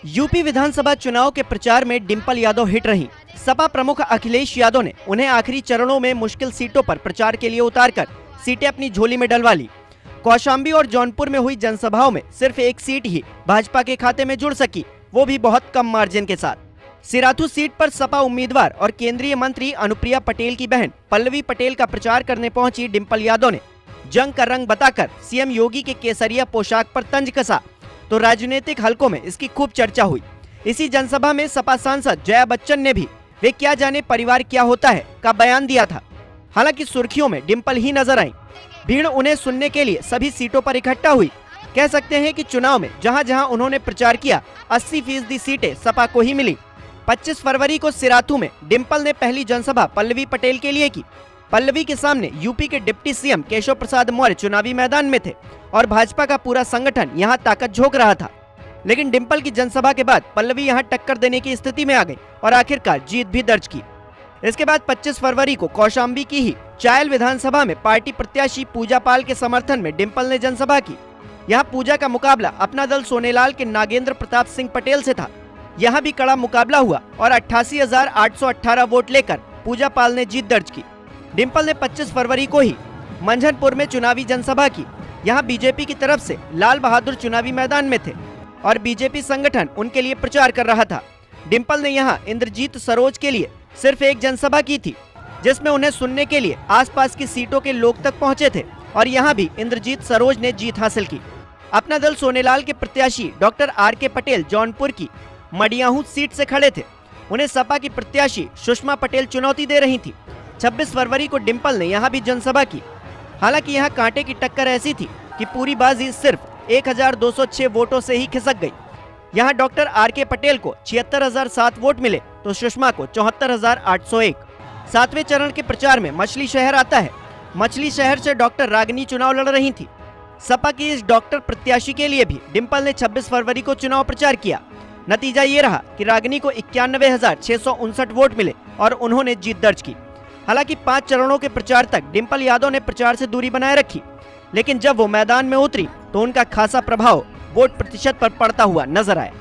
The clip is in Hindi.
यूपी विधानसभा चुनाव के प्रचार में डिंपल यादव हिट रही। सपा प्रमुख अखिलेश यादव ने उन्हें आखिरी चरणों में मुश्किल सीटों पर प्रचार के लिए उतारकर सीटें अपनी झोली में डलवा ली। कौशाम्बी और जौनपुर में हुई जनसभाओं में सिर्फ एक सीट ही भाजपा के खाते में जुड़ सकी, वो भी बहुत कम मार्जिन के साथ। सिराथू सीट पर सपा उम्मीदवार और केंद्रीय मंत्री अनुप्रिया पटेल की बहन पल्लवी पटेल का प्रचार करने पहुंची डिंपल यादव ने जंग का रंग बताकर सीएम योगी के केसरिया पोशाक पर तंज कसा, तो राजनीतिक हलकों में इसकी खूब चर्चा हुई। इसी जनसभा में सपा सांसद जया बच्चन ने भी वे क्या जाने परिवार क्या होता है का बयान दिया था। हालांकि सुर्खियों में डिंपल ही नजर आई। भीड़ उन्हें सुनने के लिए सभी सीटों पर इकट्ठा हुई। कह सकते हैं कि चुनाव में जहां जहां उन्होंने प्रचार किया 80% सीटें सपा को ही मिली। 25 फरवरी को सिराथू में डिंपल ने पहली जनसभा पल्लवी पटेल के लिए की। पल्लवी के सामने यूपी के डिप्टी सीएम केशव प्रसाद मौर्य चुनावी मैदान में थे और भाजपा का पूरा संगठन यहां ताकत झोंक रहा था। लेकिन डिंपल की जनसभा के बाद पल्लवी यहां टक्कर देने की स्थिति में आ गई और आखिरकार जीत भी दर्ज की। इसके बाद 25 फरवरी को कौशाम्बी की ही चायल विधानसभा में पार्टी प्रत्याशी पूजा पाल के समर्थन में डिंपल ने जनसभा की। यहाँ पूजा का मुकाबला अपना दल सोनेलाल के नागेंद्र प्रताप सिंह पटेल से था। यहाँ भी कड़ा मुकाबला हुआ और 88,818 वोट लेकर पूजा पाल ने जीत दर्ज की। डिंपल ने 25 फरवरी को ही मंझनपुर में चुनावी जनसभा की। यहाँ बीजेपी की तरफ से लाल बहादुर चुनावी मैदान में थे और बीजेपी संगठन उनके लिए प्रचार कर रहा था। डिंपल ने यहाँ इंद्रजीत सरोज के लिए सिर्फ एक जनसभा की थी, जिसमें उन्हें सुनने के लिए आसपास की सीटों के लोग तक पहुंचे थे और यहाँ भी इंद्रजीत सरोज ने जीत हासिल की। अपना दल सोनेलाल के प्रत्याशी डॉक्टर आर.के. पटेल जौनपुर की मडियाहू सीट से खड़े थे। उन्हें सपा की प्रत्याशी सुषमा पटेल चुनौती दे रही थी। 26 फरवरी को डिंपल ने यहाँ भी जनसभा की। हालांकि यहाँ कांटे की टक्कर ऐसी थी कि पूरी बाजी सिर्फ 1,206 वोटों से ही खिसक गई। यहाँ डॉक्टर आर.के. पटेल को 76,007 वोट मिले तो सुषमा को 74,801। 7वें चरण के प्रचार में मछली शहर आता है। मछली शहर से डॉक्टर रागिनी चुनाव लड़ रही थी। सपा की इस डॉक्टर प्रत्याशी के लिए भी डिंपल ने 26 फरवरी को चुनाव प्रचार किया। नतीजा ये रहा कि रागिनी को 91,659 वोट मिले और उन्होंने जीत दर्ज की। हालांकि 5 चरणों के प्रचार तक डिंपल यादव ने प्रचार से दूरी बनाए रखी, लेकिन जब वो मैदान में उतरी तो उनका खासा प्रभाव वोट प्रतिशत पर पड़ता हुआ नजर आया।